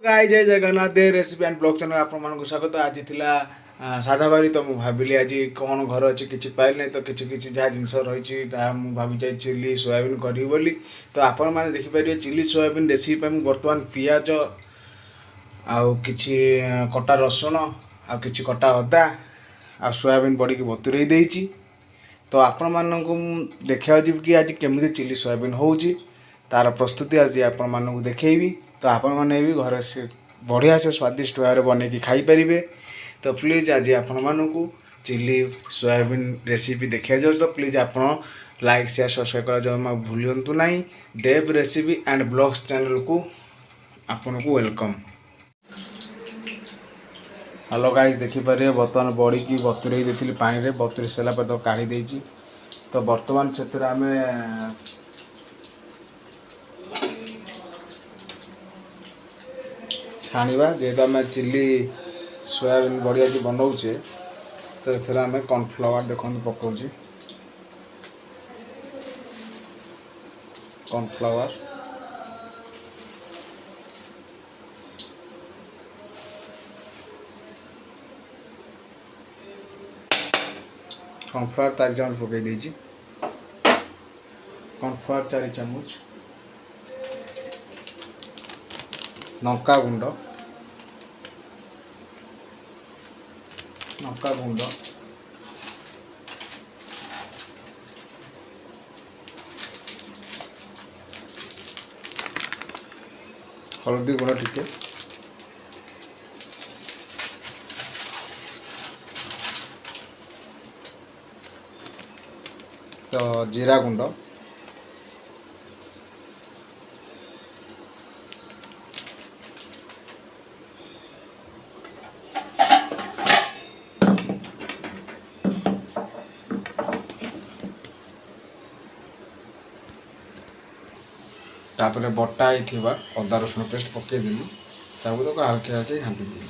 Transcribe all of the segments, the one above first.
गाई जय जगन्नाथ दे recipe and blog channel आपण मानक स्वागत। आज थिला साधा बारी तो मुझे भाविली आज कौन घर अच्छी किसी पाइल नहीं तो किसी किसी जहाँ जिनस रही भावी जाए चिली सोयाबीन करी बोली। तो आपण मैंने देखिपारे चिली सोयाबीन रेसिपी मुझे बर्तमान पियाज आउ किछि कटा रसुण आउ किछि कटा अदा आ सोयाबीन बड़ी बतुरई देइछि। तो आपण मानक देखा कि आज केमी चिली सोयाबीन होउछि तार प्रस्तुति आज आपण मानक देखैबी। तो आपण मैंने भी घर से बढ़िया से स्वादिष्ट भाव बन कि खाईपारे। तो प्लीज़ आज आपण मानक चिली सोयाबीन रेसिपी देखा जाओ। तो प्लीज़ आप लाइक शेयर सब्सक्राइब कर जमा भूलु ना। देव रेसिपी एंड ब्लॉग्स चैनल को आपन को वेलकम। हेलो गाइस देखिपारे बर्तमान बड़ी की बतुरई देती पानी रे बतुरई सारा पर तो काढ़ी देछि। तो बर्तमान से आम छाणीबा जेहेतु आम चिली सोयाबीन बड़ी आज बनाऊे। तो ये आम कॉर्नफ्लावर देखो पकाऊे कॉर्नफ्लावर कॉर्नफ्लावर 4 चामच पकई देछि। कॉर्नफ्लावर 4 चामच लंका गुंड हल्दी गुंड टिके तो जीरा गुंड तापर बटा ही अदा रसुण पेस्ट पकईदेली तो हल्के हल्के घाटी देली।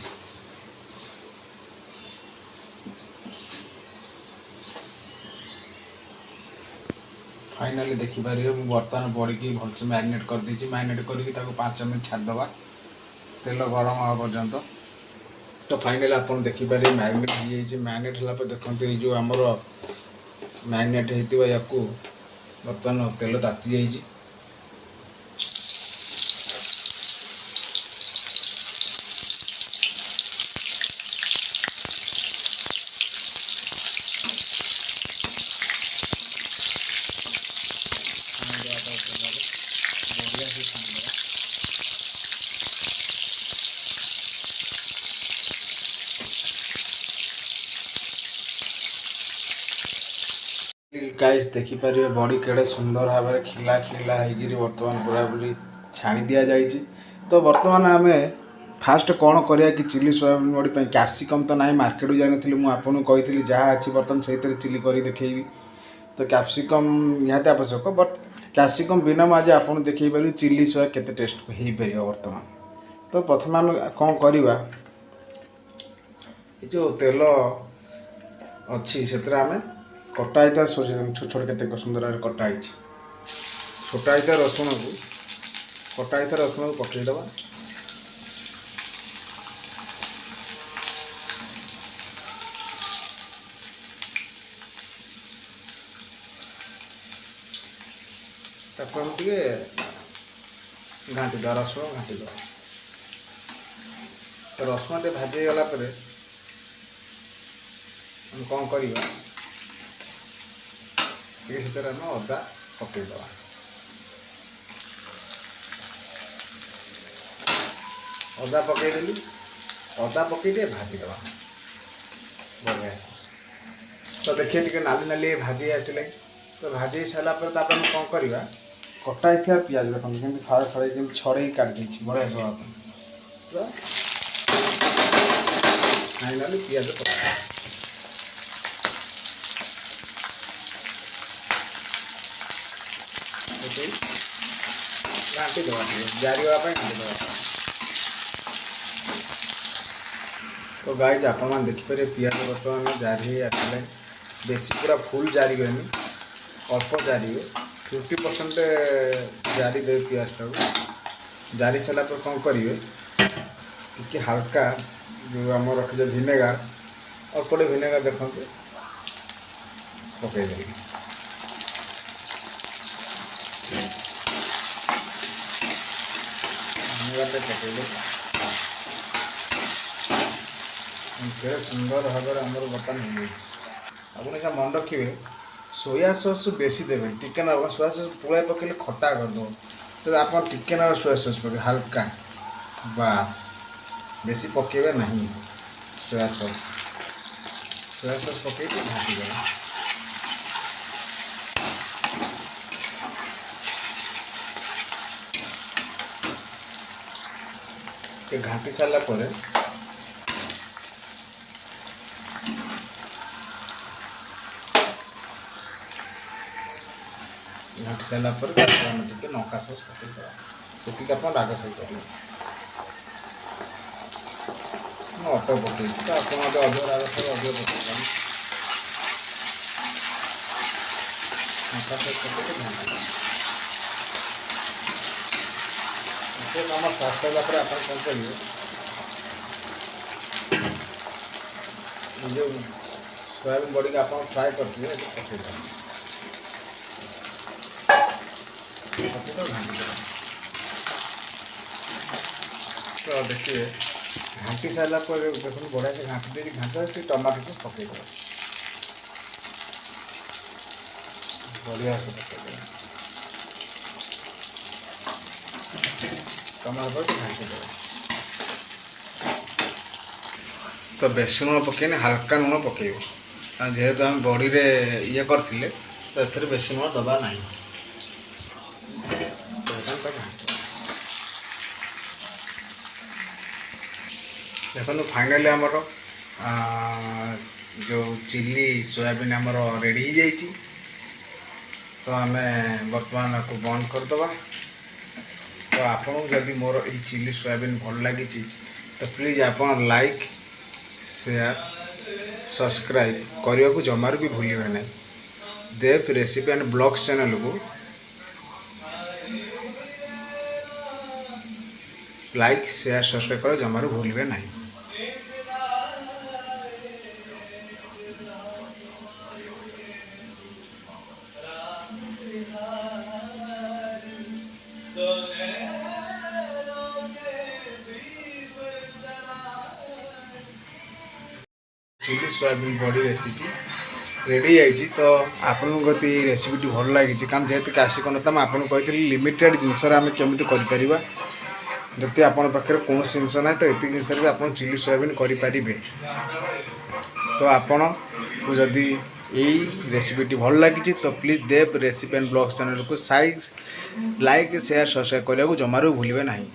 फाइनाली देखिपारे मुझे बर्तमान बड़ी की भलसे मैरिनेट कर देछि। मैरिनेट करके 5 मिनट छाड़देवा तेल गरम हवा पर्यंत। तो फाइनाली आप देखिपारे मैरिनेट हो जाइए। मैरिनेट होगा देखते ये जो आमर मैरिनेट होता या बर्तमान तेल ताती जाइए। बढ़िया से छान गाइस देखिपारे बड़ी केड़े सुंदर भाव में खिला खिला हो बर्तमान पूरा पूरी छाणी दि जाइए। तो बर्तमान आम फास्ट कौन करिया कि चिली सोयाबीन बड़ी कैप्सिकम तो ना मार्केट जानी मुझे आपको कही जहाँ अच्छी बर्तमान से चिली कर देखी। तो कैप्सिकम निहाती आवश्यक बट कैप्सिकम बिना मुझे आपको देखी पारि चिली सोया केते टेस्ट हो पार बर्तमान। तो प्रथम आम कौन करवा जो तेल अच्छी से आम कटा ही छोट छोट के सुंदर भाव कटाई छोटा ही रसुण को पकईदबा। घाटी दवा रसुण घाटी दवा। तो रसुण टे भाजी गला कौन करवा अदा पकईदबा। अदा पकईदेली अदा पकई भाजीदबा बढ़िया से। तो देखिए टे नाली नाली भाजी आसिले। तो भाजी सारापर कौन करवा कटा ही पिज देखते फाड़े फाड़े छड़े काटी बढ़िया से। फाइनाली पिज घाटी दवा जारीवा घाटी दवा। तो गाइज आप देखिपारे पिज बर्तमान जारी आसले बेसी पूरा फुल जारी अल्प जारी 50% जारी दे पियाज टाक जारी सारा पर कौन करेंगे टी हाल्का जो आम रखिए भिनेगार अल्पटे भिनेगार देखते पकईदे भिनेगार पकईदे केड़े सुंदर भाव में आमर बर्तमान हो आपड़ा मन रखिए सोया सॉस बेसी देवे टिके ना सोया सॉस पुरा पकड़े खटा करदे तो आप टिके ना सोया सॉस पकड़े हाल्का बास बेसी पकेबे नहीं सोया सॉस पकई घाटी देवे घाटी सारा पर घाटी सारा पर टे लंका सॉस पकईदे से आप राग खाई अल्प पकई तो आप अधिक राग खाए अधिक पकड़ लंका सॉस पकई कम साफ सारा पर आप कौन करेंगे जो सोयाबीन बड़ी आप फ्राए करते पकईदेवे तो देखिए घाटी सारा पर देखो बढ़िया से घाटी दे घाटी टमाटो से पकईदे बढ़िया से पकईदे टमाटो घाटी दे तो बेसी लुण पकईने हाल्का लुण पकईब जेहेतु आम बड़ी रे ये करथिले तो एथरे बेसी लुण दबा नहीं देखो फाइनाली आमर जो चिली सोयाबीन आमर रेडी हो जाइए तो आम बर्तमान आपको बंद करदे तो आपको जदि मोर ये चिली सोयाबीन भल लगी तो प्लीज़ आप लाइक शेयर सब्सक्राइब करने को जमार भी भूलिए ना देव रेसिपी एंड ब्लॉग्स चैनल को लाइक शेयर सब्सक्राइब कर जमार भूलिए ना। चिली सोयाबीन बड़ी रेसिपी रेडी आई तो आपन गति रेसिपी भल लगी कारण जेहेतु कैप्सिकम था मुझे कही लिमिटेड जिनस आम केमी कर जदि आप पाखे कौन जिनस ना तो ये जिनस भी आप चिली सोयाबीन करें तो आपन को जदि यही रेसिपीटी भल लगी तो please Dev recipe and blogs channel को लाइक शेयर सब्सक्राइब करने को जमारू भूलिए नहीं।